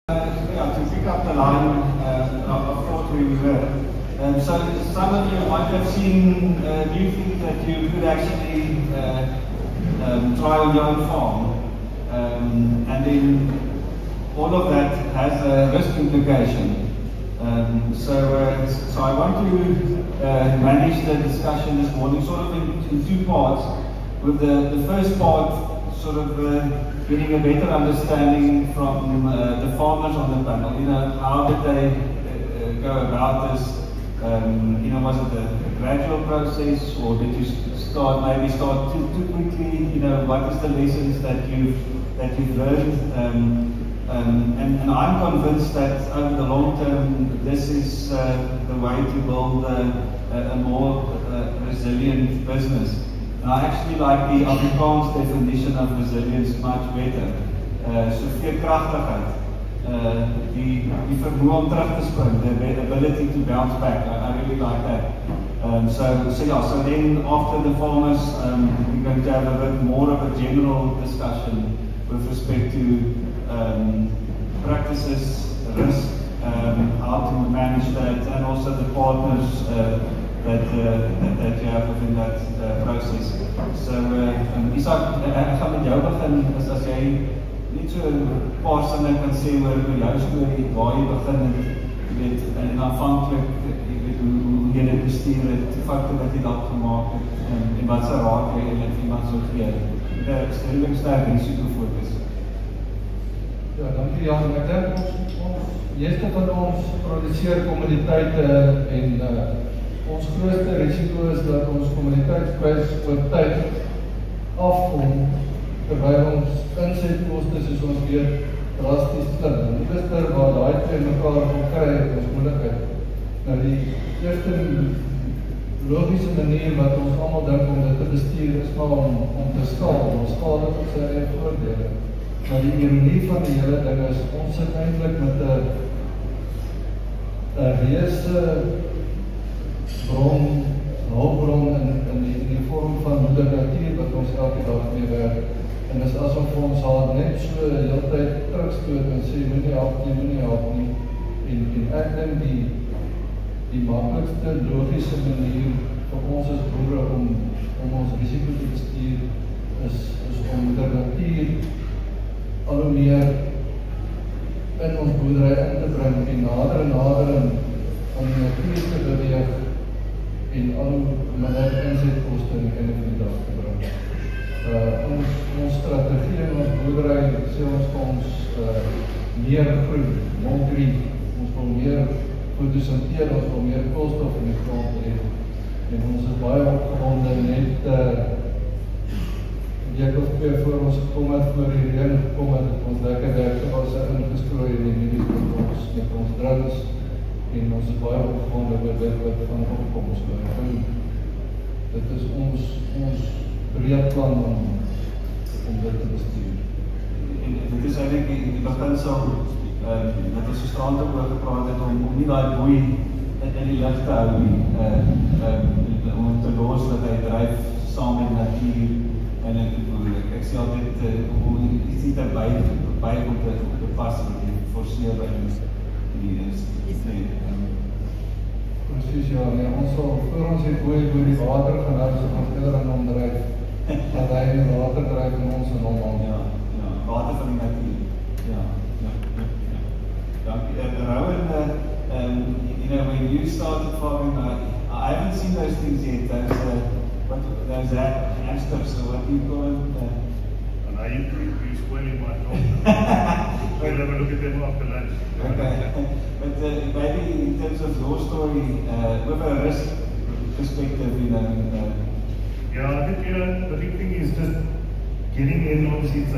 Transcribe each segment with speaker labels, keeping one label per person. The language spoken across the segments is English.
Speaker 1: Yeah, to pick up the line of thought we were. So some of you might have seen new things that you could actually try on your own farm, and then all of that has a risk implication. So I want to manage the discussion this morning sort of in two parts, with the first part sort of getting a better understanding from the farmers on the panel. You know, how did they go about this? You know, was it a gradual process, or did you maybe start too quickly? You know, what is the lessons that you've learned? And I'm convinced that over the long term, this is the way to build a more resilient business. And I actually like the Afrikaans definition of resilience much better. So veerkragtigheid, die vermoë om terug te spring, the ability to bounce back. I really like that. So then after the farmers, we're going to have a bit more of a general discussion with respect to practices, risk, how to manage that, and also the partners that you have within that process. So, Isak, ek gaan met jou begin, as jy net so 'n paar sinne kan sê oor jou storie, waar jy begin het, jy weet, en aanvanklik, jy weet, hoe jy dit bestuur het, die fakte wat jy dalk gemaak het, en wat se raad jy eintlik iemand sou gee. Dit is redelik sterk risikofokus.
Speaker 2: Ja, dankie Jan. Ek dink meeste van ons produseer kommoditeite en ons grootste risiko is dat ons kommoditeitsprys oor tyd afkom, terwyl ons insetkoste, soos ons weet, drasties klim. En die beste waar daai twee mekaar gaan kry, is ons moeilikheid. Nou die eerste logiese manier wat ons almal dink om dit te bestuur is maar om te skaal. Ons skaal dit op sy eie voordele. Maar die ironie van die hele ding is, ons sit eintlik met 'n reuse hulpbron in die vorm van moeder natuur wat ons elke dag mee werk. En is asof ons haar net so die hele tyd terugstoot en sê, moenie help nie. En ek dink die maklikste logiese manier vir ons as boere om ons risiko te bestuur is om moeder natuur al hoe meer in ons boerdery in te bring en nader aan die natuur te beweeg en al hoe minder insetkoste in die einde van die dag te bring. Ons strategie in ons boerdery sê ons vir ons meer groen, non-green. Ons wil meer fotosinteer, ons wil meer koolstof in die grond hê. En ons is baie opgewonde net week of twee voor ons gekom het, voor die reën gekom het, ons lekker werkgewasse ingestrooi in die medies met ons drugs, en ons is baie opgewonde oor dit wat van opkomst doen. Dit is ons breed plan om dit te bestuur.
Speaker 1: En dit is eintlik die beginsel wat ons so strand ook oor gepraat het, om nie daai boei in die lug te hou nie, om te los dat hy dryf saam met natuur. En ek sê altyd, hoe is nie daarby om te pas met die forceer by die
Speaker 2: Precies, ja, nee, ons sal, voor ons die boei oor die water gaan hou, so ons eerder aan hom dryf, dat hy in die water dryf en ons in hom aan.
Speaker 1: Ja, water van die natuur. Ja. Dankie. Rowan, you know, when you started farming, I haven't seen those things yet, those hamsters, so what do you call them?
Speaker 3: And you're spoiling my talk. We'll have a look at them after lunch.
Speaker 1: Okay. But maybe in terms of your story, with a risk perspective, you know.
Speaker 3: Yeah, I think, you know, the big thing is just getting in. Obviously, it's a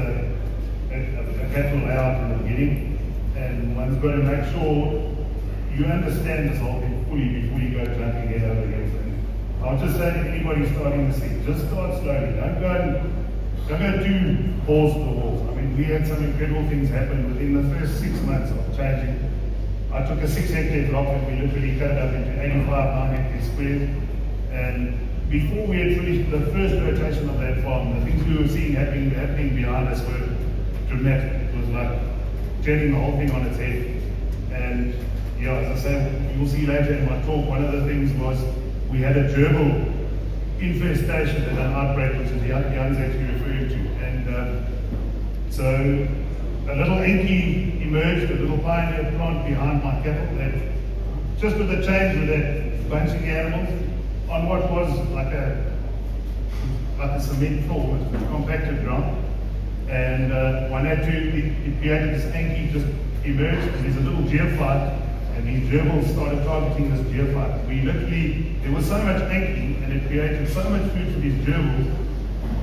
Speaker 3: cattle layout in the beginning, and one's got to make sure you understand this whole thing fully before you go jumping head over heels. I'll just say to anybody starting this thing, just start slowly. Don't go too balls to the walls. I mean, we had some incredible things happen within the first 6 months of changing. I took a 6-hectare drop and we literally cut it up into 85, 9-hectare squares. And before we had finished the first rotation of that farm, the things we were seeing happening behind us were dramatic. It was like turning the whole thing on its head. And yeah, as I say, you'll see later in my talk, one of the things was we had a gerbil infestation and an outbreak, which is Jan's actually referring to. And so a little Enki emerged, a little pioneer plant behind my cattle that just with a change with that bunching animals on what was like a cement floor with compacted ground. And one had to, it created this Enki just emerged, and there's a little geophyte, and these gerbils started targeting this geophyte. We literally, there was so much Enki, and it created so much food for these gerbils,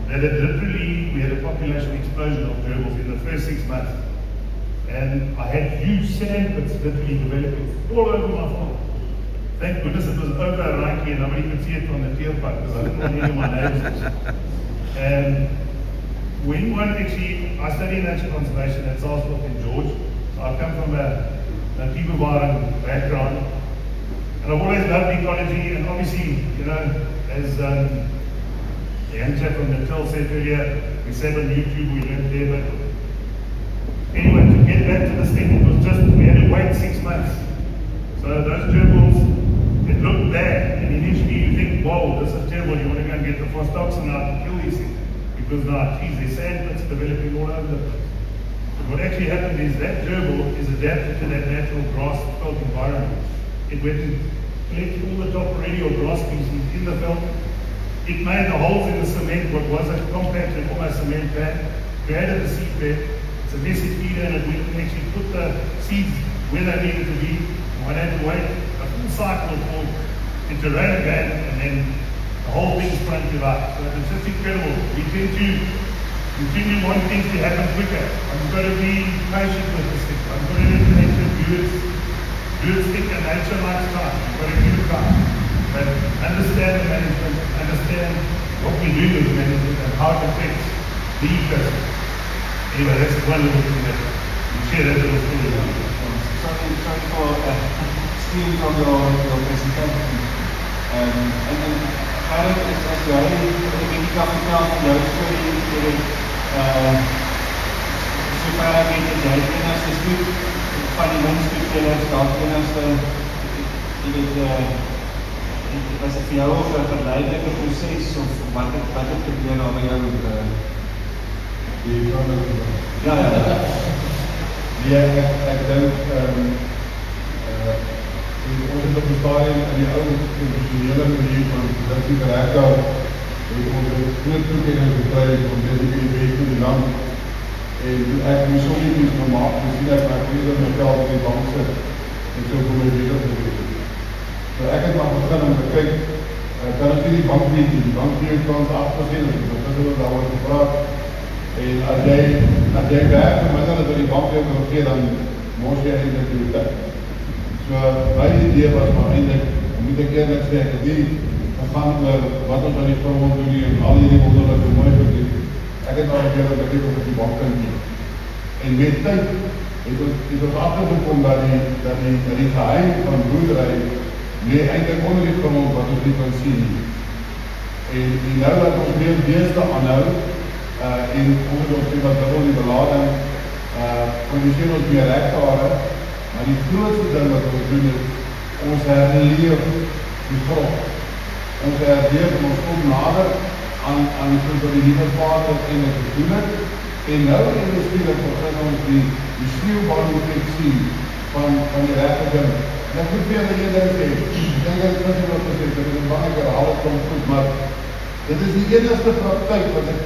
Speaker 3: that it literally, we had a population explosion of gerbils in the first 6 months. And I had huge sand pits literally developing all over my farm. Thank goodness it was over Ranki and nobody could see it from the tailpipe because I didn't want any of my neighbors. And when one actually, I study nature conservation at Salzburg in George. So I come from a Tibetan background. And I've always loved ecology, and obviously, you know, as the young chap from Natal said earlier, we sat on YouTube, we learned there, but anyway, to get back to this thing, it was just, we had to wait 6 months. So those gerbils, it looked bad, and initially you think, whoa, this is terrible, you want to go and get the phostoxin out and kill these things. Because now, geez, there's sand pits developing all over the place. But what actually happened is that gerbil is adapted to that natural grass felt environment. It went and collected all the top radial grass species in the felt. It made the holes in the cement, what was a compacted, almost cement pad, created a seed bed. It's a messy feeder, and it went and actually put the seeds where they needed to be. One had to wait a full cycle for it to rain again, and then the whole thing sprung to life. So it's just incredible. We tend to continue wanting things to happen quicker. I've got to be patient with this thing. I've got to let nature do its thing, and nature likes time. I've got to give it time. But understand the management, understand what we do with management and how it affects the ecosystem. Anyway, that's one little thing that we share that little story.
Speaker 1: Sorry for stealing from your presentation. En Gerrit, as jy 'n bietjie kan vertel van jou storie, sover ek weet, jy het enigste stoet van die minstoetspelers, dalk enigste, was dit vir jou of 'n verleidelike proses, of wat het gebeur daar by jou? Ja.
Speaker 4: Ja, ek dink ons het op die stadium in die ou professionele manier van produksie bereik het ons groot toekenning gekry om dit die beste in die land. En ek moes ook iets gemaak, sien ek my vriende my geld op die bank sit en so kom ek weer op die week. So ek het maar begin om te kyk, kan ek die bank weet, die bank weet kans 8%, dat is wat daaroor gepraat. En as jy werk en minder as wat die bank jou kan gee, dan mors jy eindelijk die tyd. So my idee was maar eindelijk, moet ek eerlijk sê, ek het nie gegaan oor wat ons aan die grond doen en al die wonderlijke mooi doen. Ek het al gegeven dat ek op die bank kan gee. En met tyd het ons achtergekom dat die geheim van boerderij nee eindelijk onder die grond wat ons nie kan sien. En nou dat ons meer beeste aanhou, en ons het ons wat dubbel die belading, produceer ons meer hektare, maar die grootste ding wat ons doen is, ons herleef die grond. Ons herleef en ons kom nader aan die nieuwe vader en het gedoen het, en nou in die spiegel begin ons die sneeuwbaan moet sien van die regte ding. En ek moet weer die ding sê, ek denk dat ek nie wat gesê, dat ek bang ek herhaal het kom goed, maar dit is die enigste praktijk wat ek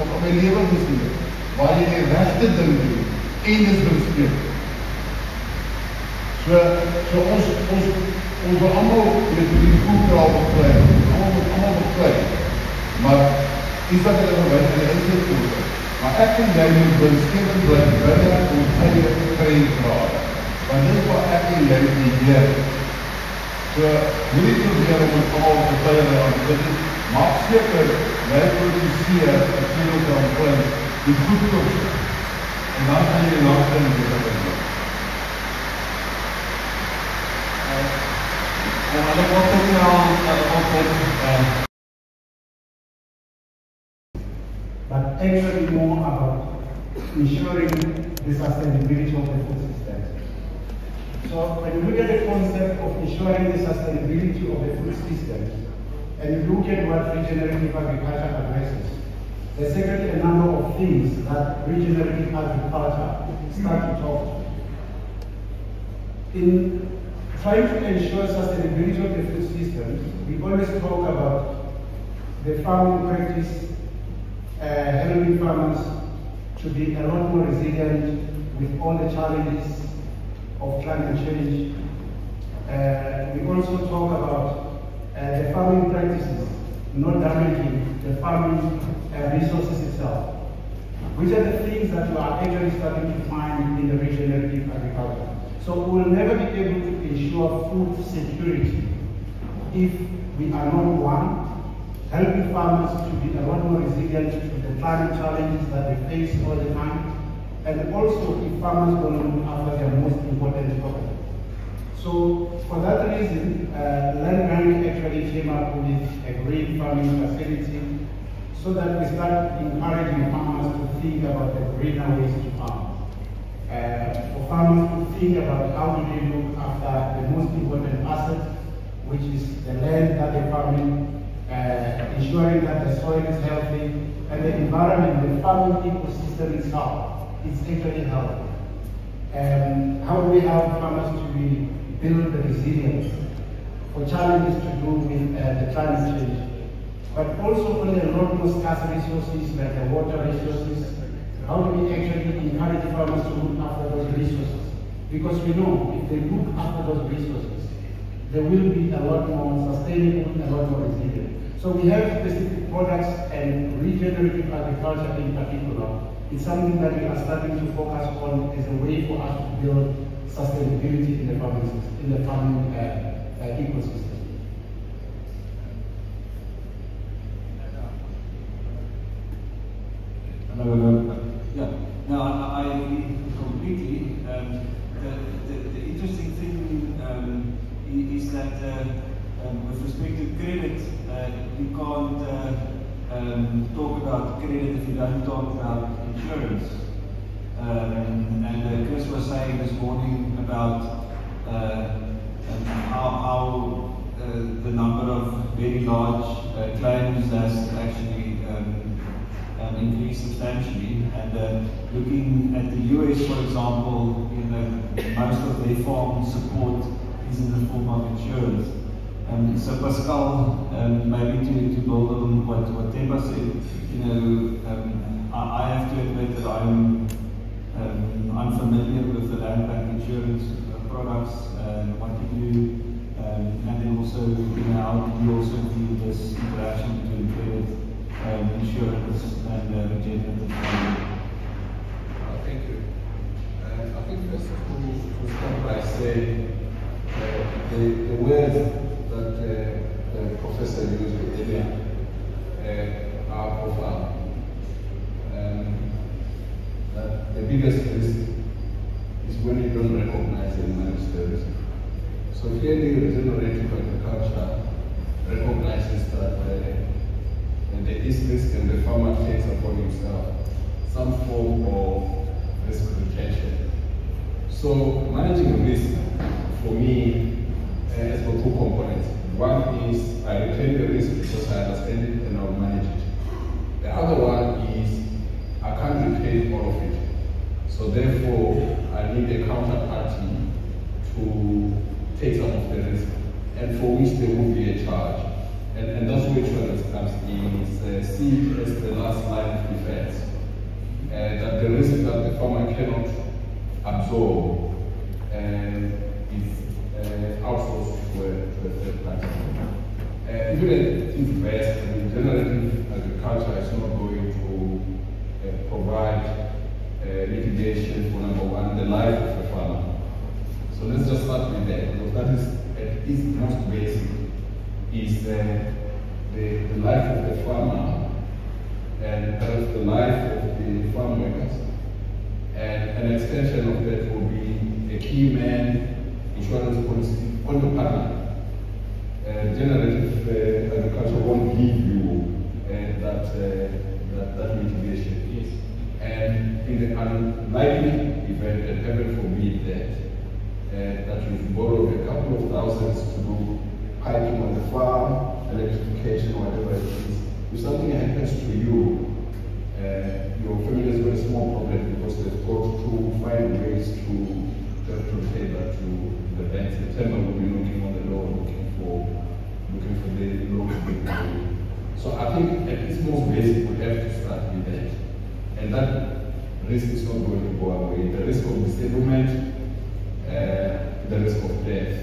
Speaker 4: op my leven gesien het, waar jy die rechte ding doen, en dit bespreek. So ons wil allemaal met die koelkraal beklui, allemaal beklui, maar iets wat ek verwijs in die inzetkoel, maar ek en jy moet winskevend bly binnen ons eie grensgraad, want dit is wat ek en jy idee. So, moet nie probeer om het allemaal te teilen aan dit is, maak seker, jy produceer 'n kilogram vleis die goed kost, en dan kan jy langste in die begin.
Speaker 1: En hulle ook op dit,
Speaker 5: but actually more about ensuring the sustainability of the food system. So when you look at the concept of ensuring the sustainability of the food system, and you look at what regenerative agriculture addresses, there's actually a number of things that regenerative agriculture start to talk to. In trying to ensure sustainability of the food system, we always talk about the farming practice, helping farmers to be a lot more resilient with all the challenges of climate change. We also talk about the farming practices not damaging the farming resources itself, which are the things that we are actually starting to find in the regenerative agriculture. So we will never be able to ensure food security if we are not, one, helping farmers to be a lot more resilient to the climate challenges that they face all the time, and also if farmers don't look after their most important property. So for that reason, Land Bank actually came up with a green farming facility so that we start encouraging farmers to think about the greener ways to farm. For farmers to think about how do they look after the most important asset, which is the land that they're farming, ensuring that the soil is healthy, and the environment, the farming ecosystem itself, is actually healthy. How do we help farmers to build the resilience for challenges to do with the climate change, but also on a lot more scarce resources like the water resources? How do we actually encourage farmers to look after those resources? Because we know if they look after those resources, they will be a lot more sustainable, a lot more resilient. So we have specific products, and regenerative agriculture in particular, it's something that we are starting to focus on as a way for us to build sustainability in the farming system, in the farming ecosystem.
Speaker 1: Yeah, no, I agree completely. The interesting thing is that with respect to credit, you can't talk about credit if you don't talk about insurance. And Chris was saying this morning about how the number of very large claims has actually increased substantially. And looking at the US, for example, most of their farm support is in the form of insurance. So Pascal, maybe to build on what Themba said, I have to admit that I'm unfamiliar with the land bank insurance products, what you do, and then also, how do you also view this interaction between credit, insurance, and regenerative farming?
Speaker 6: Thank you. I think first of all, to start by saying the words that the professor used earlier are profound. The biggest risk is when you don't recognize and manage the risk. So clearly, regenerative agriculture recognizes that there is risk, and the farmer takes upon himself some form of risk retention. So managing risk, for me, has got two components. One is I retain the risk because I understand it and I'll manage it. The other one is I can't retain all of it. So therefore, I need a counterparty to take some of the risk, and for which there will be a charge. And that's where insurance comes in. See it as the last line of defense. That the risk that the farmer cannot absorb is outsourced to a third party. Even at invest in regenerative agriculture is not going to provide litigation for number one, the life of the farmer. So let's just start with that, because that is at its most basic, is the life of the farmer, and perhaps the life of the farm workers. And an extension of that will be a key man insurance policy on the partner. Regenerative agriculture won't give you that mitigation.
Speaker 1: Yes.
Speaker 6: And in the unlikely event, and heaven forbid that you borrow a couple of thousands to do piping on the farm, electrification, whatever it is, if something happens to you, your family has got a small problem because they've got to find ways to pay that to the bank. September will be knocking on the door looking for the loan to be paid. So I think at its most basic we have to start with that. And that risk is not going to go away. The risk of disablement, the risk of death.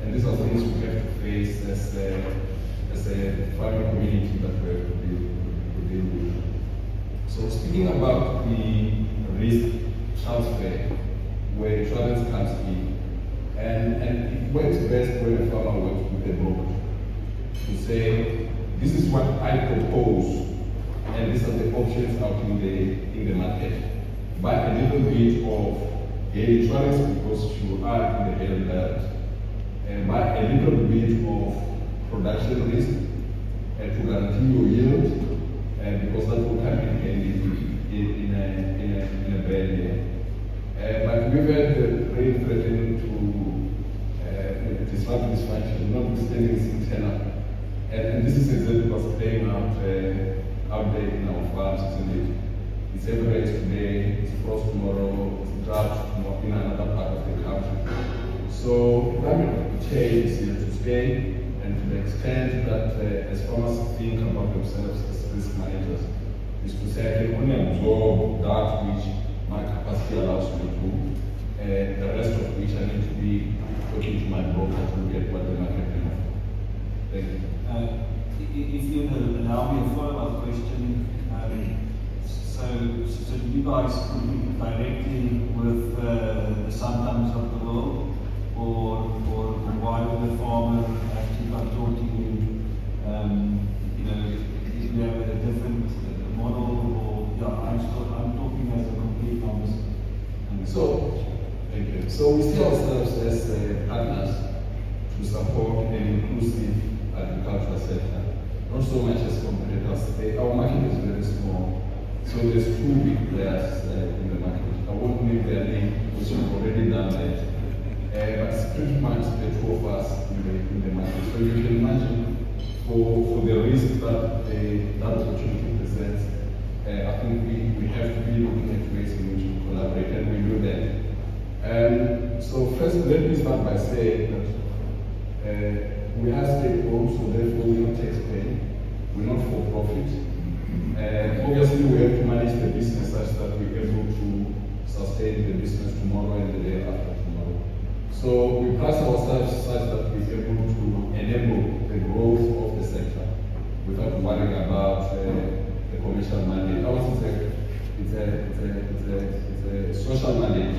Speaker 6: And these are things we have to face as a farming community that we have to deal with. So speaking about the risk transfer, where insurance comes in, and it works best when a farmer works with a broker to say, this is what I propose, and these are the options out in the market. Buy a little bit of insurance because you are in the health belt, and buy a little bit of production risk to guarantee your yield, because that will come in handy in a bad year. But we've had the rain threatening to disrupt this function, notwithstanding its internal. And this is exactly what's playing out there in our farms, isn't it? It's heavy rains today, it's frost tomorrow, it's drought in another part of the country. So climate change is here to stay, and to the extent that as farmers think about themselves as risk managers, is to say, I can only absorb that which my capacity allows me to do, the rest of which I need to be talking to my broker to look at what the market can offer. Thank you.
Speaker 1: If you allow me a follow-up question, so you guys compete directly with the Santams of the world, or why would the farmer actually come talk to you? If you have a different model, or I'm talking as a complete novice.
Speaker 6: So, thank you. So we see ourselves as partners to support an inclusive agricultural sector, not so much as competitors. Our market is very small, so there's two big players in the market. I won't name their name because we've already done that. But it's pretty much the two of us in the market. So you can imagine for the risk that that opportunity presents, I think we have to be looking at ways in which we collaborate, and we do that. So first, let me start by saying that we are state-owned, so therefore we don't tax pay. We're not for profit. Obviously, we have to manage the business such that we're able to sustain the business tomorrow and the day after tomorrow. So we price ourselves such that we're able to enable the growth of the sector without worrying about the commercial mandate. Ours is a social mandate,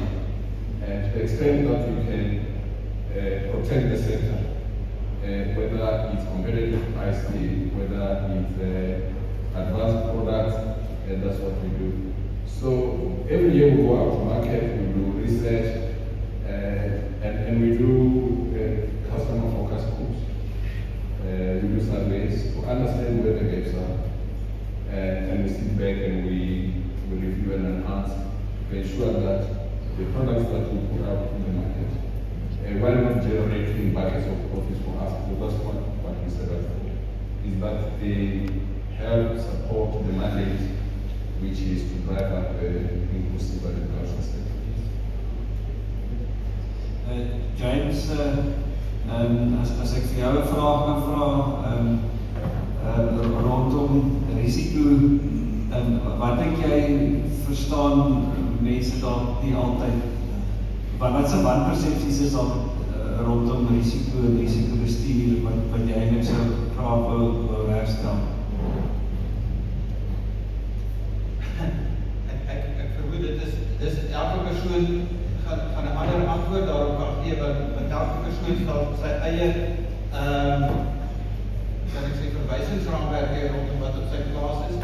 Speaker 6: and to the extent that we can protect the sector, whether it's competitive pricing, whether it's advanced products, and that's what we do. So every year we go out to market, we do research, and we do customer focus groups. We do surveys to understand where the gaps are, and we sit back and we review and enhance to ensure that the products that we put out in the market, while not generating buckets of profits for us, because that's what we set up for, is that they help support the mandate, which is to drive up the inclusive agricultural sector.
Speaker 1: James, as ek vir jou 'n vraag kan vra rondom risiko, wat dink jy verstaan mense dalk nie altyd, wat se wanpersepsies is al rondom risiko en risikobestuur wat jy net so graag wou herstel?
Speaker 7: Ek vermoed dit is elke persoon gaan 'n ander antwoord daarop kan gee, want elke persoon sal sy eie kan ek sê verwysingsraamwerk hê rondom wat op sy plaas is.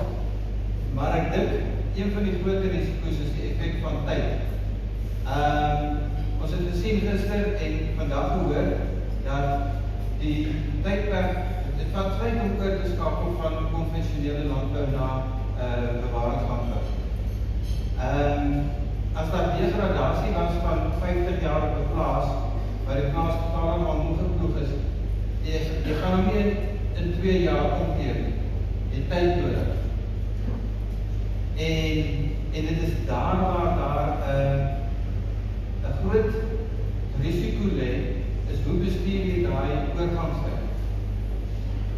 Speaker 7: Maar ek dink een van die groot risiko's is die effek van tyd. Ons het gesien gister en vandag gehoor dat die tydperk, dit vat tyd om oor te skakel van konvensionele landbou na bewaringslandbou. As daar degradasie was van 50 jaar op 'n plaas, waar die plaas totaal aan omgeploeg is, jy gaan hom nie in 2 jaar omkeer nie. Jy tyd nodig. En dit is daar waar daar 'n groot risiko lê, is hoe bestuur jy daai oorgangstyd.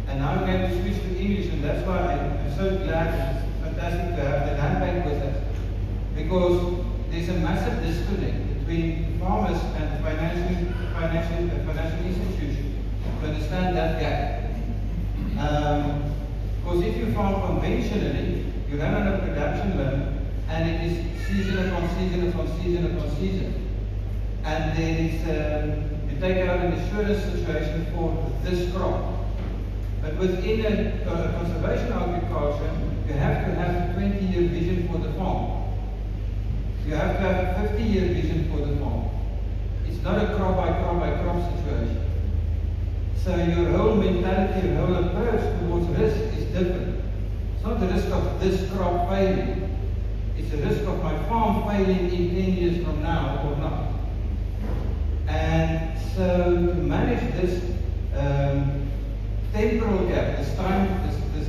Speaker 7: And now I'm going to switch to English, and that's why I'm so glad. It's fantastic to have the land bank with us, because there's a massive disconnect between farmers and the financial institutions to understand that gap. Because if you farm conventionally, you run on a production loan, and it is season upon season upon season upon season. And there is, you take out an insurance situation for this crop. But within a conservation agriculture, you have to have a 20-year vision for the farm. You have to have a 50-year vision for the farm. It's not a crop by crop by crop situation. So your whole mentality, your whole approach towards risk is different. It's not the risk of this crop failing. It's the risk of my farm failing in 10 years from now or not. And so to manage this temporal gap, this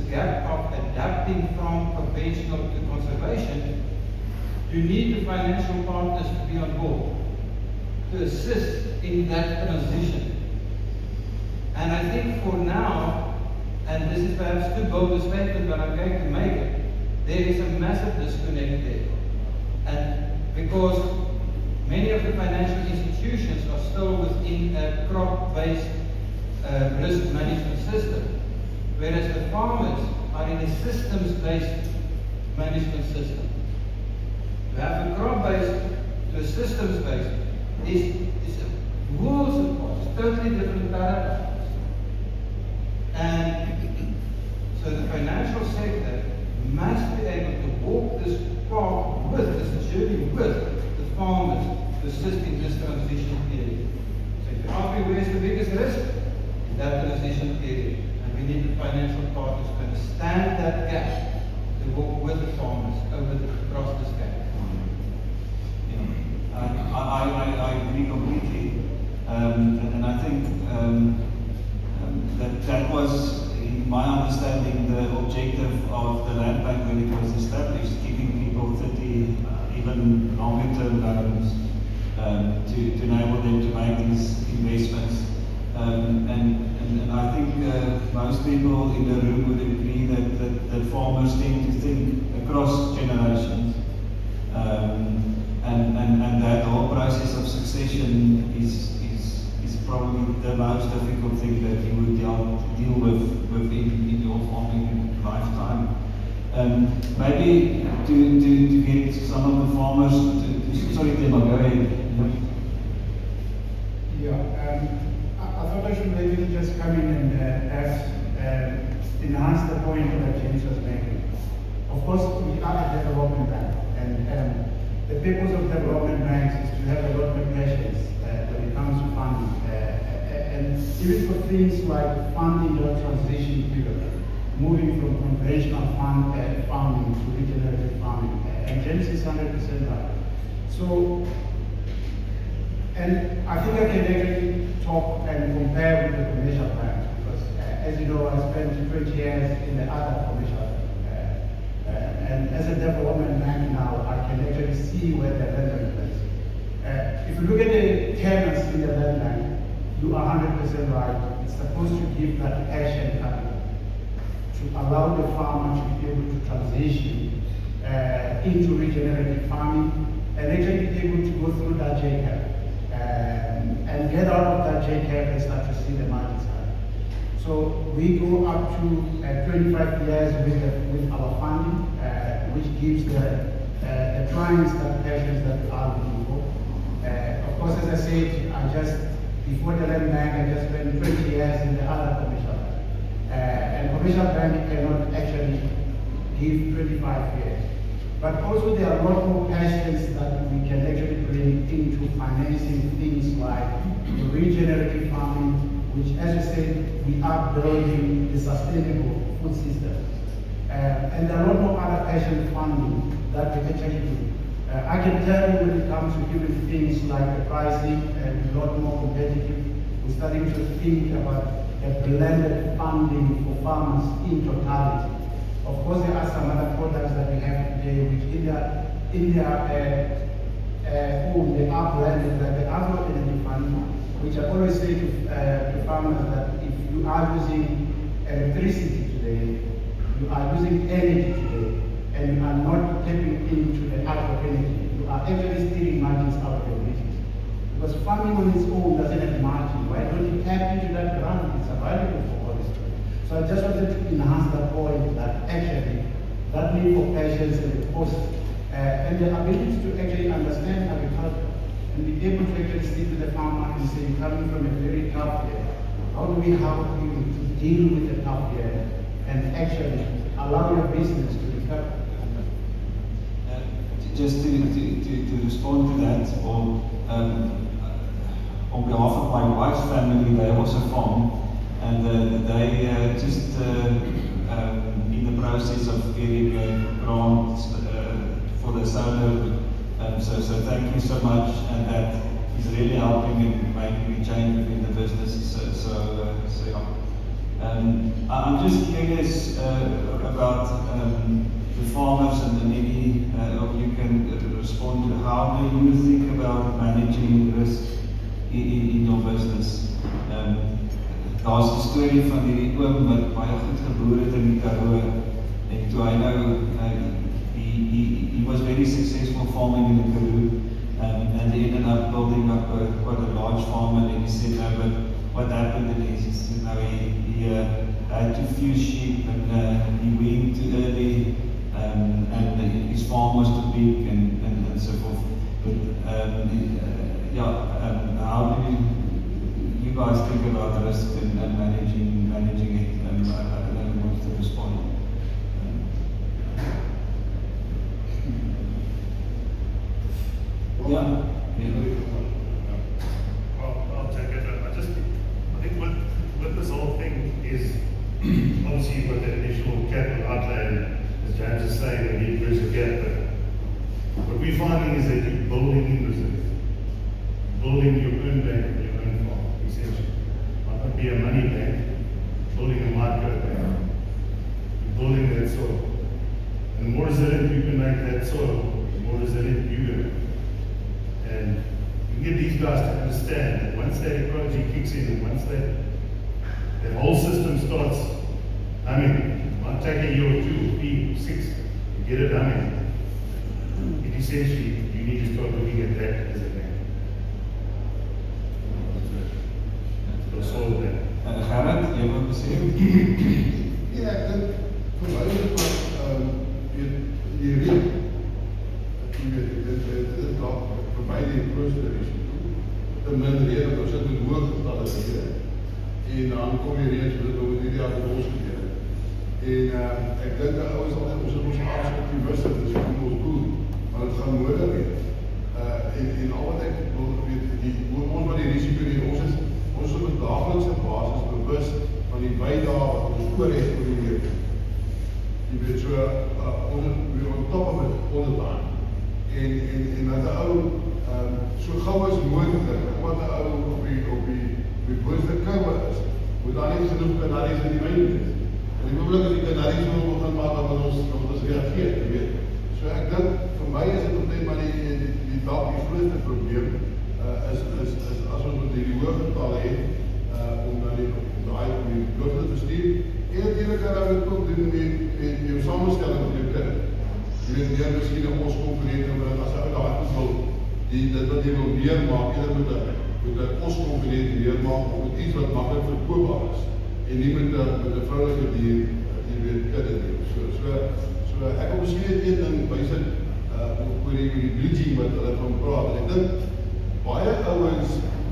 Speaker 7: gap of adapting from conventional to conservation, you need the financial partners to be on board, to assist in that transition. And I think for now, and this is perhaps too bold a statement, but I'm going to make it, there is a massive disconnect there. And because many of the financial institutions are still within a crop-based risk management system, whereas the farmers are in a systems-based management system. To have a crop-based to a systems-based is a worlds apart, totally different paradigms. And so the financial sector must be able to walk this path with, this journey with the farmers to assist in this transition period. So if you ask me where is the biggest risk? In that transition period. And we need the financial partners to understand that gap, to walk with the farmers across this gap.
Speaker 1: I agree completely, and I think that was, in my understanding, the objective of the land bank when it was established, giving people 30, even longer term loans to enable them to make these investments. And I think most people in the room would agree that farmers tend to think across generations. And that whole process of succession is probably the most difficult thing that you would deal with in your farming lifetime. Maybe to get some of the farmers sorry, Tim, go ahead.
Speaker 5: I thought I should maybe just come in and enhance the point that James was making. Of course, we are a development bank, and the purpose of development banks is to have a lot of measures when it comes to funding. And even for things like funding your transition period, moving from conventional farming to regenerative farming. And James is 100% right. So, and I think I can actually talk and compare with the commercial banks, because as you know, I spent 20 years in the other commercial bank. And as a development bank now, I can actually see where the land bank is. If you look at the tenants in the land bank, you are 100% right. It's supposed to give that action capital to allow the farmer to be able to transition into regenerative farming and actually be able to go through that J-curve and get out of that J-curve and start to see the market side. So we go up to 25 years with our funding, which gives the clients the passions that we are looking for. Of course, as I said, before the land bank, I just spent 20 years in the other commercial bank. And commercial bank cannot actually give 25 years. But also there are a lot more passions that we can actually bring into financing things like regenerative farming, which, as you said, we are building the sustainable food system. And there are a lot more other passion funding that we actually do. I can tell you when it comes to giving things like the pricing and a lot more competitive, we're starting to think about a blended funding for farmers in totality. Of course, there are some other products that we have today which in their own, they are blended, like the agro-energy fund, which I always say to farmers that if you are using electricity today, you are using energy today, and you are not tapping into the agro-energy, you are actually stealing margins out of your business. Because farming on its own doesn't have margin. Why don't you tap into that grant? It's available for all this. So I just wanted to enhance that point that actually that need for patience and the cost and the ability to actually understand agriculture and be able to actually speak to the farmer and say, you're coming from a very tough year. How do we help you to deal with the tough year and actually allow your business to recover?
Speaker 1: Just to respond to that, on behalf of my wife's family, they also farm, and they just in the process of getting a grant for the solar. So thank you so much, and that is really helping in making a change within the business. So yeah. I'm just curious about the farmers, and then maybe you can respond to how do you think about managing risk in your business? Daar's 'n storie van hierdie oom wat baie goed geboer het in die Karoo, en toe hy nou he was very successful farming in the Karoo, and he ended up building up quite a large farm, and he said no, but what happened is he said no, he had too few sheep, and he went too early, and his farm was too big, and so forth. But how do you guys think about risk and managing it? I don't know who wants to respond.
Speaker 3: I'll take it. I think with this whole thing is obviously you've got the initial capital outlay, as James is saying, that he bridges a gap. But what we're finding is that you're building in reserve, building your own bank, your own farm, essentially. Might not be a money bank, building a micro bank. You're building that soil. And the more resilient you can make that soil, the more resilient you're going to be. And you can get these guys to understand that once that ecology kicks in, and once that whole system starts humming, it might take a year or 2 or 3 or 6 to get it humming. It essentially, you need to start looking at that as a bank. To solve that.
Speaker 1: Gerrit, jy wil sê?
Speaker 4: Ja, ek dink vir my is dit jy weet dit dalk vir my die grootste risiko. Ten minste rede dat ons dit met hoë getalle hier. En dan kom jy reeds met dit hierdie jaar met ons gebeur. En ek dink dat ouens altyd ons absoluut optimis is, dis hoe ons boer, maar dit gaan moeilik wees. En al wat ek wil weet, ons wat die risiko nie, ons is op 'n daaglikse basis bewus van die bydrae wat ons oor het vir die lewe. Jy weet so, we're on top of it all the time. En dat 'n ou so gou as moontlik, omdat 'n ou op die boonste kurwe is, moet daar nie genoeg kanaries in die wyn wees. En die oomblik as die kanaries wil gaan maak, dan moet ons reageer, jy weet. So ek dink, vir my is dit net maar die dalk die grootste probleem, is as ons met die hoë getalle het, om dan die lugte te stuur. En natuurlijk kan dat ook doen met jou samenstelling van jou kind. Jy weet, meer miskien een oskomponent in bring, as jy uit die wil, dit wat jy wil neermaak, eerder moet een oskomponent neermaak, of met iets wat makkelijk verkoopbaar is, en nie met een vrouwelijke dier, jy weet, kudde neem. So ek wil miskien net een ding bysit, oor die bleaching wat hulle van praat, en ek dink, baie ouens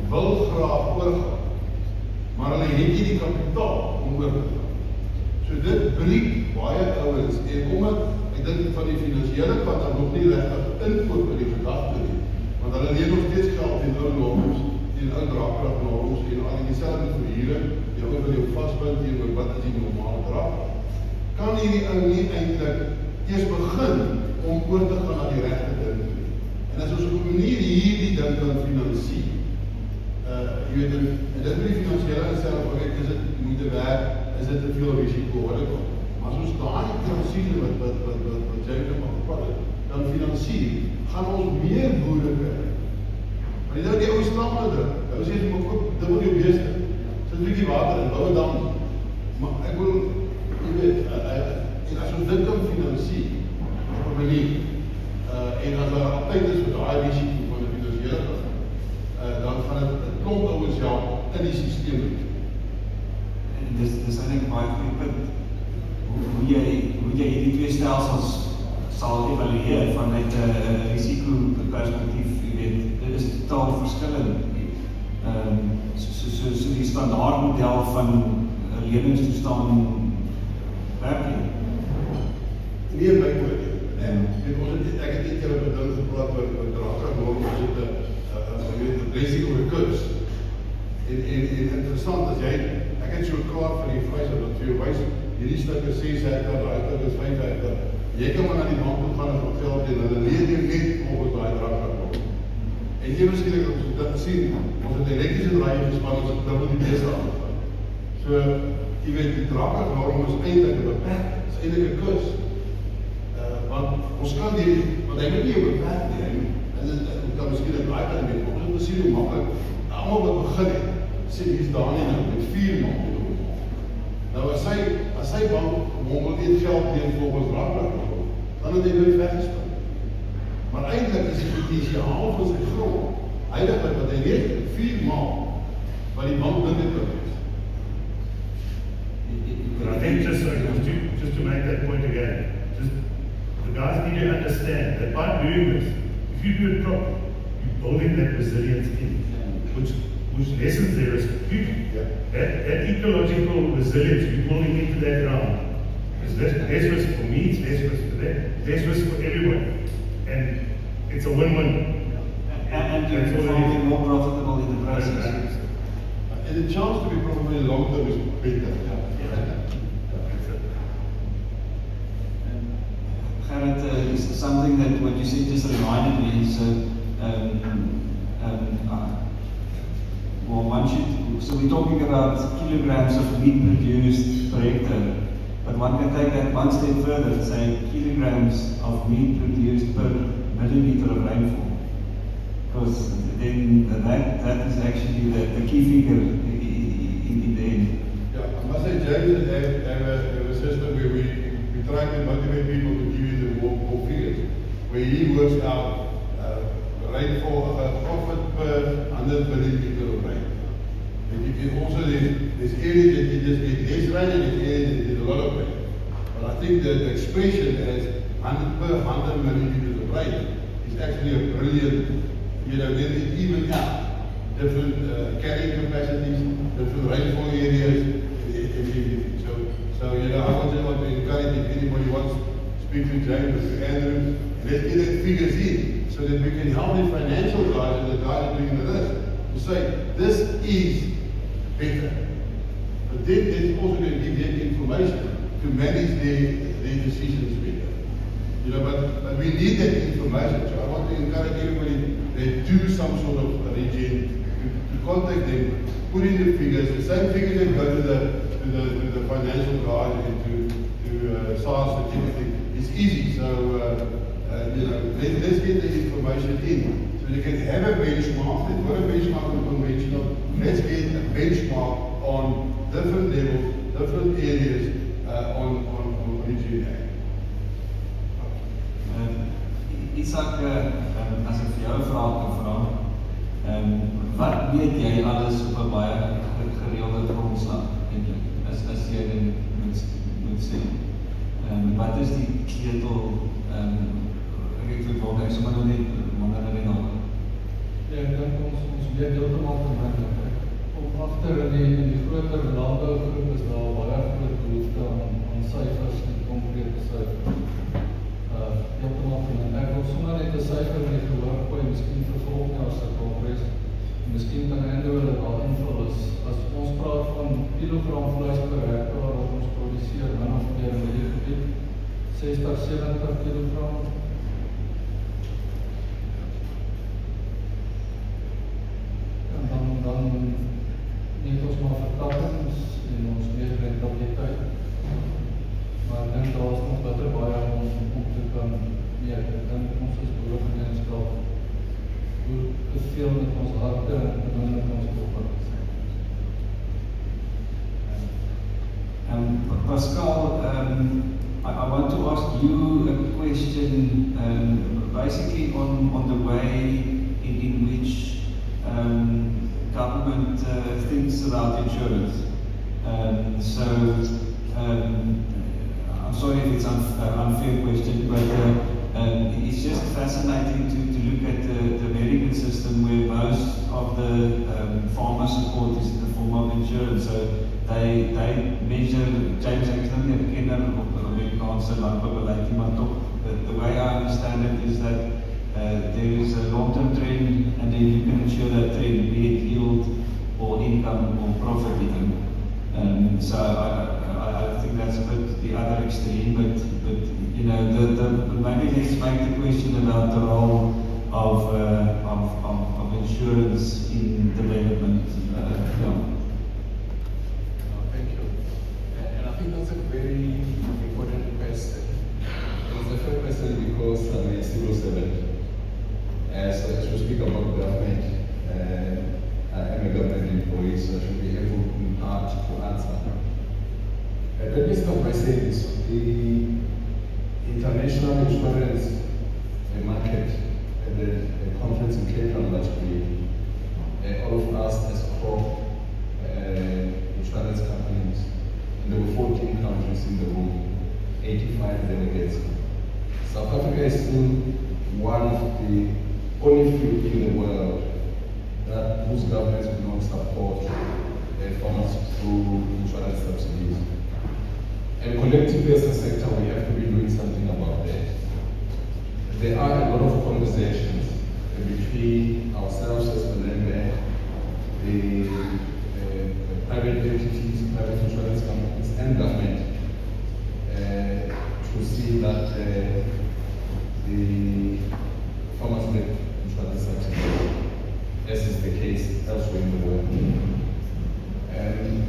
Speaker 4: wil graag oorgaan, maar hulle het nie die kapitaal om oor te gaan. So dit breek baie ouens, en omdat, ek dink van die finansiële kant, dan nog nie rechtig inkoop in die gedagte nie, want hulle leen nog steeds geld in ou norms, in ou draagkrachtnorms, en al die selfde verhuring, die ou wil jou vastbind, en wat is die normale draag, kan hierdie ou nie eintlik eers begin om oor te gaan na die rechte ding te doen. En as ons op 'n manier hierdie ding kan finansier, jy weet, en dit met die finansiële instelling, kyk, is dit moeite werd, is dit te veel risiko, wat ek al. Maar as ons daai transisie wat jy nou gepraat het, dan finansier, gaan ons meer boere kry. Maar jy dink die ou stramme druk, ou sê jy moet koop dubbel jou beeste, sit 'n bietjie water in, bou 'n dam. Maar ek wil, jy weet, en as ons dit kan finansier, op 'n manier, en as daar altyd is vir daai risiko van die finansiële kant, dan gaan dit 'n klomp ouens help in die systeem.
Speaker 1: En dis eintlik baie goeie punt. Hoe jy hierdie twee stelsels sal evalueer vanuit 'n risikoperspektief, jy weet, dit is totaal verskillend. So die standaardmodel van 'n lewenstoestand werk nie.
Speaker 4: Nee, my woord. Ek het net keer op 'n ding gepraat oor draagkragnorme, ons het 'n blessing oor 'n curse. En interessant as jy, ek het so 'n kaart van die vleis wat vir jou wys, hierdie stuk is 6 hektar, daai stuk is 5 hektar. Jy kan maar na die bank toe gaan en vir geld en hulle leer jou net volgens daai draagkragnorme. En jy miskien op dit sien, ons het elektriese draaie gespan, ons het dubbel die beeste aangegaan. So, jy weet, die draagkragnorme is eintlik 'n beperk, is eintlik 'n curse. Want ons kan die, want hy moet nie jou beperk nie, en dit kan miskien een draai kan mee, ons het miskien hoe makkelijk, allemaal wat begin het, sê die is daar nie nou, met 4 man. Nou as sy bank, hom wil geld neem volgens draagkrag, dan het hy nooit weggespring. Maar eindelijk is die potentiaal van sy grond, heiliglik wat hy weet, 4 man, wat die bank dit kan wees.
Speaker 3: I think just to make that point again, the guys need to understand that by doing this, if you do it properly, you're building that resilience in, which lessens their risk hugely.
Speaker 4: Yeah.
Speaker 3: That ecological resilience you're building into that ground is less risk for me, it's less risk for them, less risk for everyone. And it's a win-win.
Speaker 1: And you're becoming more profitable in the process.
Speaker 4: And the chance to be profitable in the long term is better.
Speaker 1: Gerrit, is something that what you said just reminded me. So, so we're talking about kilograms of meat produced per hectare, but one can take that one step further and say kilograms of meat produced per millimeter of rainfall, because then that is actually the key figure in the end.
Speaker 4: Yeah, I must say, James have a system where we try to motivate people to give you the more figures, where he works out rainfall, profit per 100 millimeter of rain. And you can also, there's areas that you just get less rain and there's areas that you get a lot of rain. But I think the expression as 100 per 100 millimeters of rain is actually a brilliant, then it evens out different carrying capacities, different rainfall areas, So, I want to encourage if anybody wants to speak to James or to Andrew, let's get that figures in so that we can help the financial guys and the guys doing the rest to say, this is better. But then it's also going to give them information to manage their decisions better. But we need that information. So I want to encourage everybody that do some sort of region to contact them, put in the figures, the same figures that go to the financial guys and to SARS and everything. It's easy, so let's get the information in so you can have a benchmark. What a benchmark on conventional. Let's get a benchmark on different levels, different areas on region A.
Speaker 1: Isak, as ek vir jou 'n vraag kan vra, wat weet jy alles op 'n baie gereelde grondslag? As jy dit moet sê. Wat is die sleutel? Ek wil ek sommer nou net nou.
Speaker 2: Ja, ek dink ons weet heeltemal van my. Op agter in die groter landbougroep is daar baie groot behoefte aan syfers en konkrete syfers. Heeltemal van my. Ek wil sommer net 'n syfer in die gehoor gooi, miskien vir volgende jaar se kongres. Miskien kan Andrew hulle daar invul as ons praat van kilogram vleis per hektaar wat ons produseer, min of meer in die gebied, 60-70 kilogram.
Speaker 1: I want to ask you a question, basically on the way in which government thinks about insurance. I'm sorry if it's an unfair question, but it's just fascinating to look at the American system where most of the farmer support is in the form of insurance. So they measure, James actually a kenner of the Amerikaanse landboubeleid, maar toch, the way I understand it is that there is a long-term trend and then you can ensure that trend, be it yield or income or profit even. So I think that's a bit the other extreme, but you know, maybe let's make the question about the role of insurance in development.
Speaker 6: Thank you. And I think that's a very important question. It's a fair question because I'm a civil servant. So I should speak about government. I am a government employee, so I should be able in part to answer. Let me start by saying this. The international insurance market at the conference in Cape Town last week, all of us as crop insurance companies, and there were 14 countries in the room, 85 delegates. South Africa is still one of the only few in the world that whose governments do not support farmers through insurance subsidies. And collectively as a sector, we have to be doing something about that. There are a lot of conversations between ourselves as the land, the private entities, private insurance companies, and government to see that the farmers get insurance subsidies, as is the case elsewhere in the world. And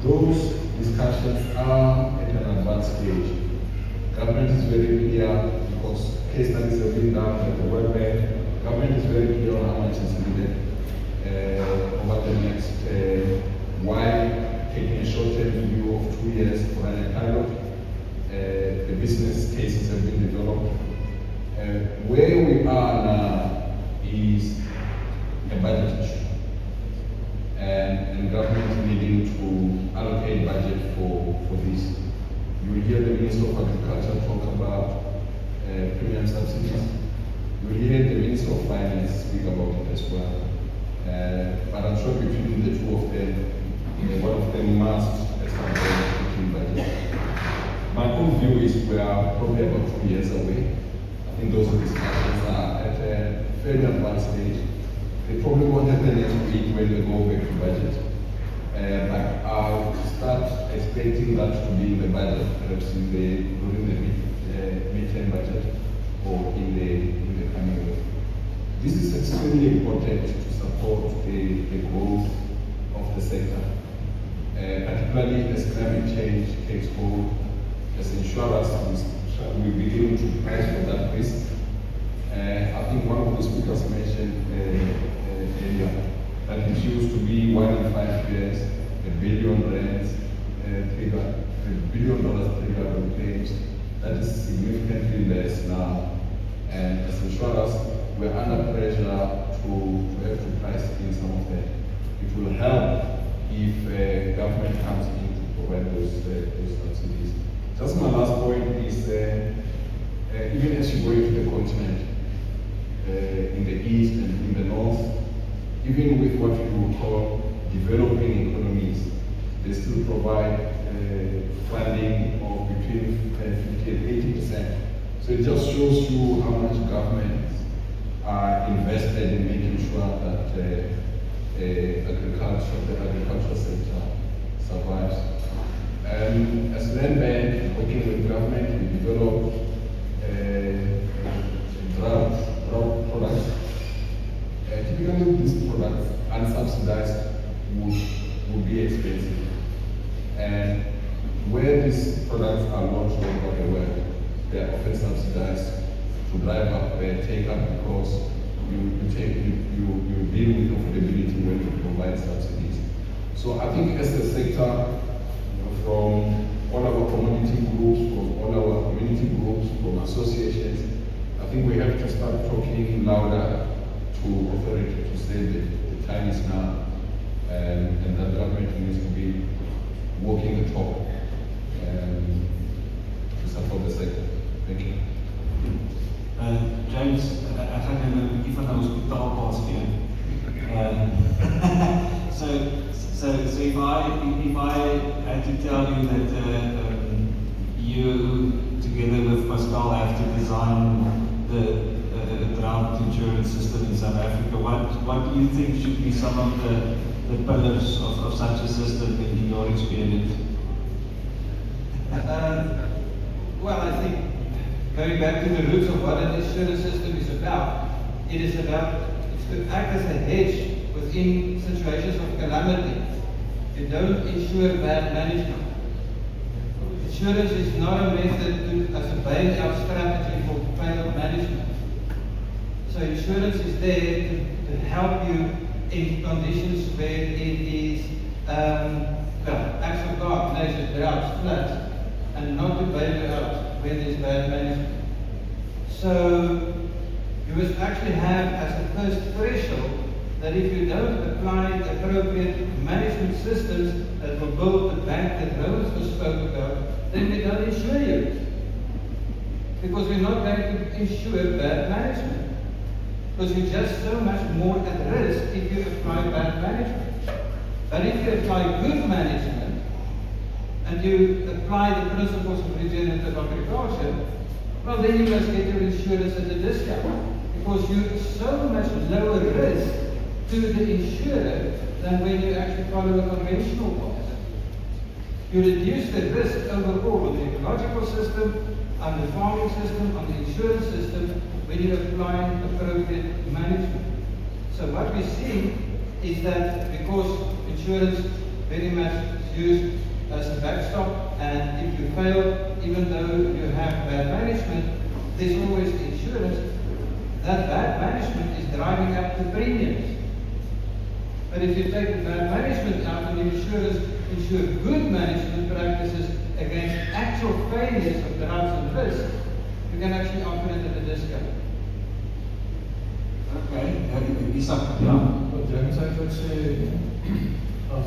Speaker 6: those discussions are at an advanced stage. Government is very clear because case studies have been done at the World Bank. Government is very clear on how much is needed over the next while taking a short-term view of 2 years to run a pilot. The business cases have been developed. Where we are now is a budget issue. And government needing to allocate budget for this. You will hear the Minister of Agriculture talk about premium subsidies. You will hear the Minister of Finance speak about it as well. But I'm sure between the two of them, one of them must establish a budget. My own view is we are probably about 2 years away. I think those discussions are at a fairly advanced stage. They probably won't happen next week when we go back to budget. But I'll start expecting that to be in the budget, perhaps during the mid-term budget or in the coming year. This is extremely important to support the growth of the sector, particularly as climate change takes hold, as insurers we begin to price for that risk. I think one of the speakers mentioned earlier that it used to be 1 in 5 years, $1 billion trigger, $1 billion trigger on claims. That is significantly less now. And as insurers, we're under pressure to have to price in some of that. It will help if government comes in to provide those subsidies. Just my last point is, even as you go into the continent, in the east and in the north, even with what we would call developing economies, they still provide funding of between 50 and 80%. So it just shows you how much governments are invested in making sure that the agricultural sector survives. As Land Bank, working with government, we developed drought products. Typically, these products, unsubsidized, would be expensive. And where these products are launched over the world, they are often subsidized to drive up take-up because you deal with affordability when you provide subsidies. So I think as a sector, from all our commodity groups, from from associations. I think we have to start talking louder to authority to say that the time is now, and that government needs to be walking the talk to support the sector. Thank you.
Speaker 1: James, ek gaan jou 'n bietjie van 'n hospitaalpas gee. So if I had to tell you that you, together with Pascal, have to design the drought insurance system in South Africa, what do you think should be some of the pillars of such a system in your experience?
Speaker 7: Well, I think going back to the roots of what an insurance system is about, it's to act as a hedge within situations of calamity. You don't insure bad management. Insurance is not a method as a bailout strategy for failed management. So insurance is there to help you in conditions where it is acts of God, nature, droughts, floods, and not to bail you out when there's bad management. So you must actually have as a first threshold that if you don't apply appropriate management systems that will build the bank that Rose was spoke about, then we don't insure you. Because we're not going to insure bad management. Because you're just so much more at risk if you apply bad management. But if you apply good management, and you apply the principles of regenerative agriculture, well then you must get your insurance at a discount. Because you're so much lower risk to the insurer than when you actually follow a conventional policy. You reduce the risk overall on the ecological system, on the farming system, on the insurance system, when you apply appropriate management. So what we see is that because insurance very much is used as a backstop, and if you fail, even though you have bad management, there's always the insurance. That bad management is driving up the premiums. But if you take the bad management out and the insurers ensure good management practices against actual failures of droughts and risk, you can actually offer it at a discount.
Speaker 1: Okay, Isak, ja.
Speaker 2: Wat James eigenlijk zei, als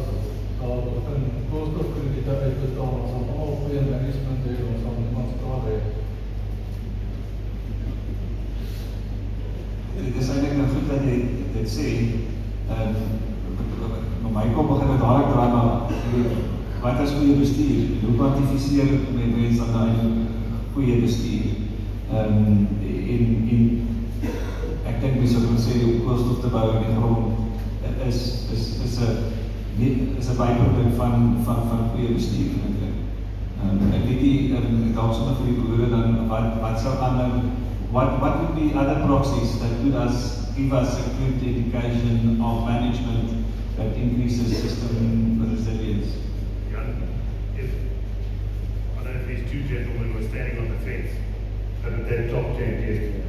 Speaker 2: dat een koolstofkrediet uitbetaald, als dan allemaal goede management heeft, dan zal niemand schade hebben.
Speaker 1: Dit is eigenlijk nog goed dat jy dit sê. My kop begin het dadelijk draai, maar wat is goeie bestuur? Hoe kwantifiseer mense dan die goeie bestuur? Ek dink mense moet sê die koolstof te bou in die grond is 'n byproduk van goeie bestuur. Ek weet nie, dalk sommer vir die boere dan wat sou what would be other proxies that could give us a good indication of management that increases system resilience?
Speaker 3: Jan, I don't know if these two gentlemen were standing on the fence, but that top change yesterday.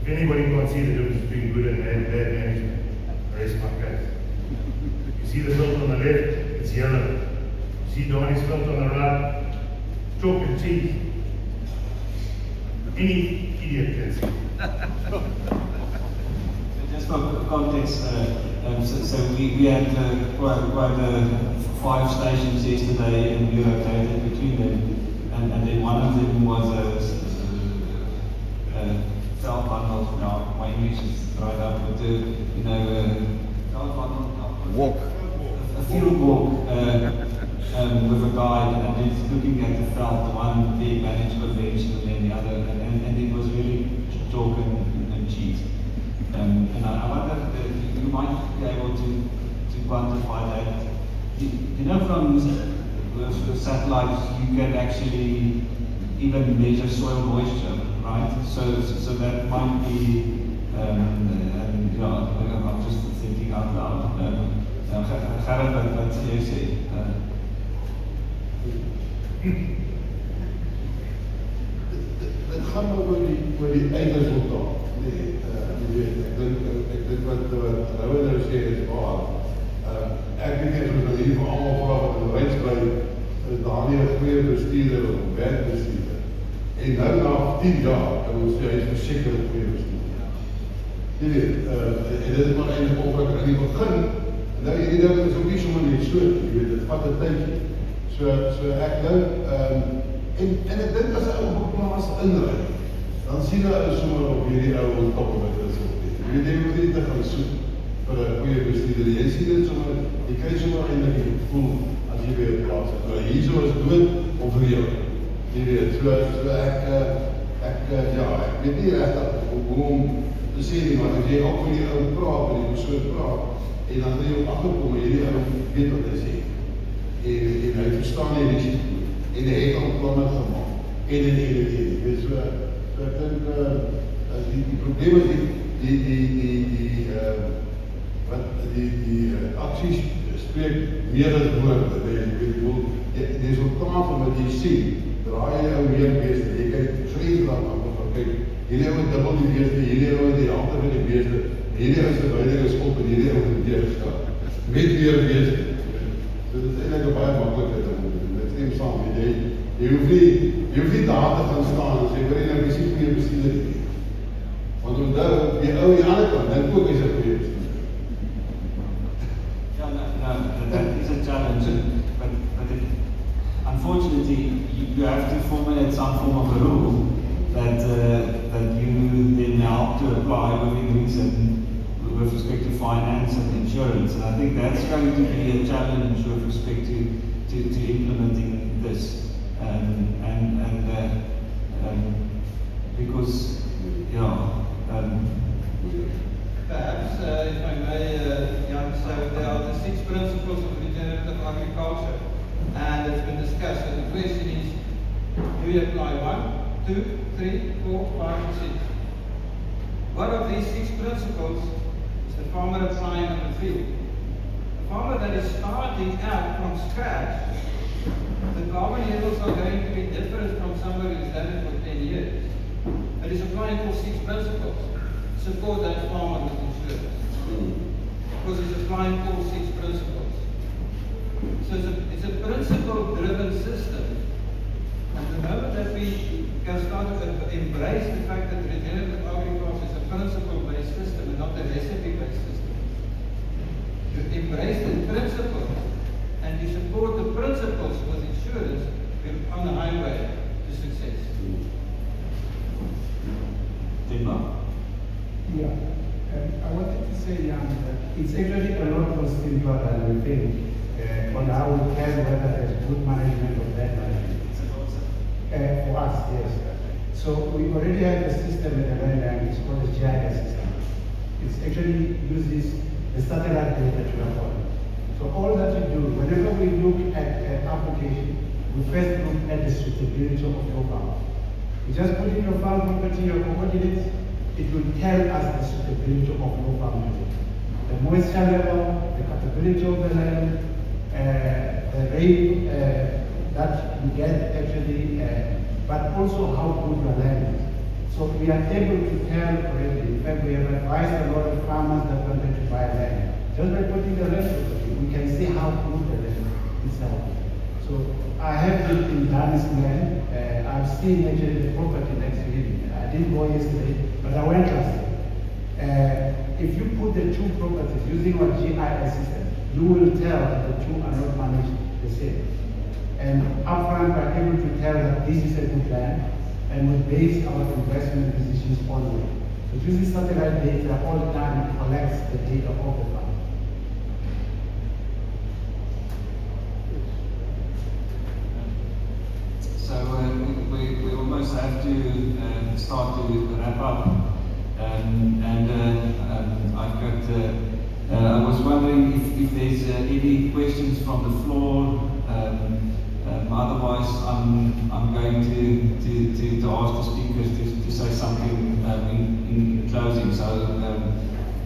Speaker 3: If anybody can't see the difference between good and bad management, raise my case. You see the belt on the left, it's yellow. You see Donnie's belt on the right, chalk and cheese. Any idiot can see.
Speaker 1: Just for context, so we had quite 5 stations yesterday, and we rotated between them, and then one of them was a cell bundle. Now my English is dried up, but cell bundle
Speaker 6: Walk.
Speaker 1: a field walk with a guide, and it's looking at the veld, the one being managed convention, and then the other, and it was really chalk and cheese. And I wonder if you might be able to quantify that. You know, from the satellites, you can actually even measure soil moisture, right? So that might be, I'm just thinking out loud. Gerrit, wat sê jy sê?
Speaker 4: Het gaan maar oor die eindresultaat. Ek dink wat Rowan nou sê is waar. Ek dink as ons nou hier vir almal vra wat in Ryds bly, is daar nie 'n goeie bestuurder of 'n bad bestuurder. En nou na 10 jaar, kan ons sê, hy is verseker op goeie bestuur. Jy weet, en dit is maar eindelijk opgelukkig in die begin, en nou hierdie ding is ook nie sommer net so, jy weet, dit vat 'n tydjie. So ek dink, en ek dink as 'n ou op 'n plaas inry, dan sien hulle sommer op hierdie ou ontpop wat dit is op dit. Jy weet, jy moet nie te gaan soek vir 'n goeie bestuurder. Jy sien dit sommer, jy kry sommer eintlik die gevoel as jy weer op plaas is. Nou hierso is dood of reël. Jy weet, so ek weet nie regtig hoe om te sê nie, maar as jy ook met die ou praat, met die persoon praat, en dan wil jy ook agterkom en hierdie ou weet wat hy sê. En hy verstaan die risiko, en hy het al planne gemaak, en. Weet, so ek dink, die probleem is die acties spreek meer as woorde. Die resultate wat jy sien, draai jy ou meer beeste, jy kyk vreeslik aan van kyk, hierdie ou het dubbel die beeste, hierdie ou het die helfte van die beeste, hierdie ou se veiding is op en hierdie ou het deurgestaan. Met meer beeste. So dit is eintlik 'n baie maklike ding. Dit stem saam met jy hoef nie daar te gaan staan en sê, wil jy nou precies goeie bestuurder nie. Want onthou, die ou aan die ander kant, dink ook is 'n goeie bestuurder.
Speaker 1: Yeah, no, that is a challenge, but unfortunately, you have to formulate some form of a rule that you then help to apply within reason with respect to finance and insurance, and I think that's going to be a challenge with respect to implementing this, because
Speaker 7: perhaps, if I may, Jan, so there are the 6 principles of regenerative agriculture, and it's been discussed. So the question is, do you apply 1, 2, 3, 4, 5, or 6? One of these 6 principles is the farmer applying on the field. The farmer that is starting out from scratch, the carbon levels are going to be different from somebody who's done it for 10 years. But he's applying for 6 principles. Support that farmer with insurance. Because he's applying for 6 principles. So it's a principle-driven system. And the moment that we can start to embrace the fact that regenerative agriculture is a principle-based system and not a recipe-based system, you embrace the principles and you support the principles with insurance, we're on the highway to success.
Speaker 5: Yeah, I wanted to say, Jan, that it's actually a lot more simpler than we think on how we can whether there's good management or bad management. For us, yes. So we already have a system in the mainland, it's called the GIS system. It actually uses the satellite data to record. So all that we do, whenever we look at an application, we first look at the suitability of your farm. You just put in your farm property, your coordinates, it will tell us the suitability of your farm unit. The moisture level, the capability of the land, the rain that you get actually, but also how good the land is. So we are able to tell already, in fact we have advised a lot of farmers that wanted to buy land. Just by putting the land property, we can see how good the land itself is. So I have been in Danis land, I've seen actually the property next to it. I didn't go yesterday, but I went last year. If you put the 2 properties using our GIS system, you will tell that the 2 are not managed the same. And upfront, we're able to tell that this is a good land, and we base our investment decisions on it. So using satellite data all the time, it collects the data of the farm.
Speaker 1: So we almost have to start to wrap up, and I've got. I was wondering if there's any questions from the floor. Otherwise, I'm going to ask the speakers to say something in closing. So,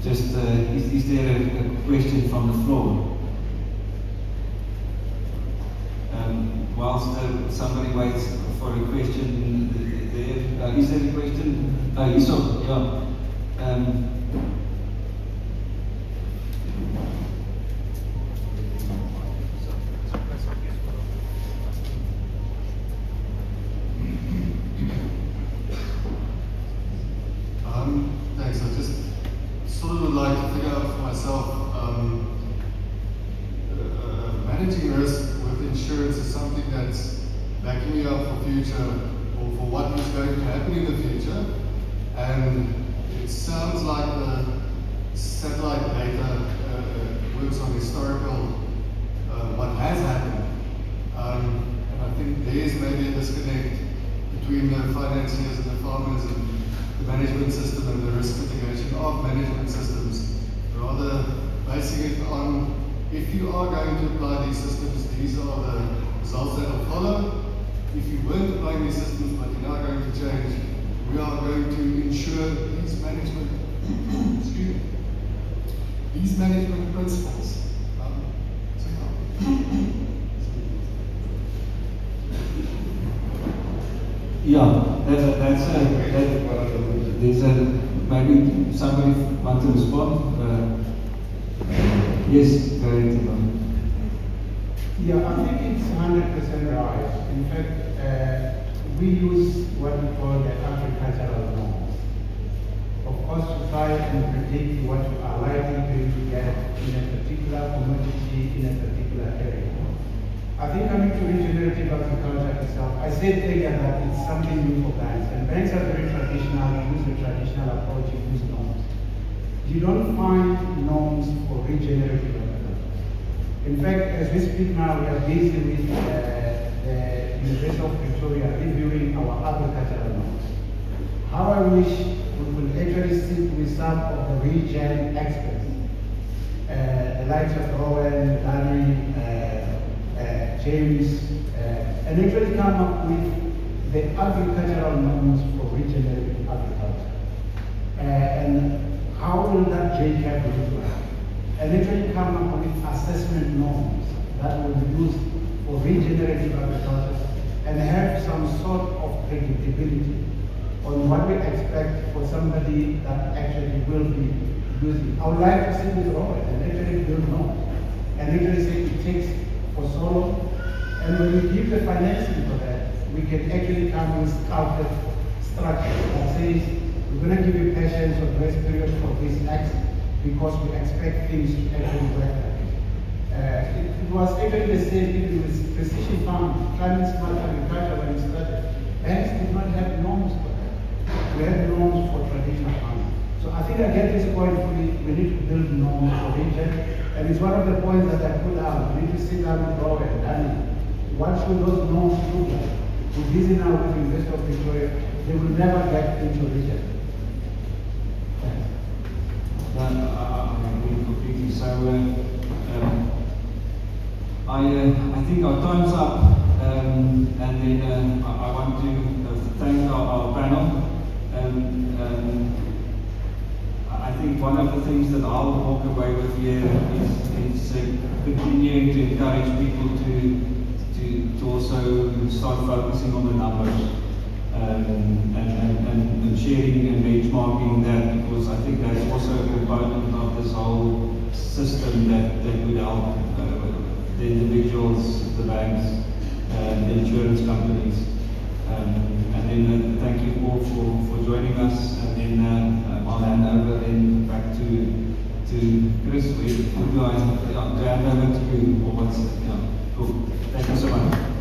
Speaker 1: is there a question from the floor? Whilst somebody waits for a question, is there a question? Yeah.
Speaker 8: myself, managing risk with insurance is something that's backing you up for future or for what is going to happen in the future. And it sounds like the satellite data works on historical, what has happened. And I think there is maybe a disconnect between the financiers and the farmers and the management system and the risk mitigation of management systems. Rather basing it on, if you are going to apply these systems, these are the results that will follow. If you weren't applying these systems but you're now going to change, we are going to ensure these management, excuse me, these management principles.
Speaker 1: Yeah, there's maybe somebody want to respond. Yes, go ahead.
Speaker 5: Yeah, I think it's 100% right. In fact, we use what we call the agricultural norms. Of course, to try and predict what you are likely going to get in a particular commodity in a particular area. I think coming to regenerative agriculture itself, I said earlier that it's something new for banks, and banks are very traditional, use the traditional approach, use norms. You don't find norms for regenerative agriculture. In fact, as we speak now, we are busy with the University of Pretoria reviewing our agricultural norms. How I wish we could actually sit with some of the regen experts, the likes of Rowan, Danny, James, and actually come up with the agricultural norms for regenerative agriculture. And how will that JCAP look like? And actually come up with assessment norms that will be used for regenerative agriculture and have some sort of predictability on what we expect for somebody that actually will be using. I would like to sit with Robert and actually build norms and actually say it takes for so long. And when we give the financing for that, we can actually come with scouted structure that says, we're going to give you patience or grace period for this X because we expect things to actually work like it. It was actually the same even with precision farming, climate smart agriculture when we started. Banks did not have norms for that. We had norms for traditional farming. So I think I get this point fully, we need to build norms for region. And it's one of the points that I put out. We need to sit down and go and Danny, what should those norms look like? We're busy now with the University of Victoria. They will never get into region. Thanks.
Speaker 1: I agree completely. So I think our time's up, and then I want to thank our panel. I think one of the things that I'll walk away with here is continuing to encourage people to also start focusing on the numbers and sharing and benchmarking that, because I think that's also a component of this whole system that would help the individuals, the banks, the insurance companies. And then thank you all for joining us, and then I'll hand over then back to Chris. Do I hand over to you, or what's, cool. Thank you so much.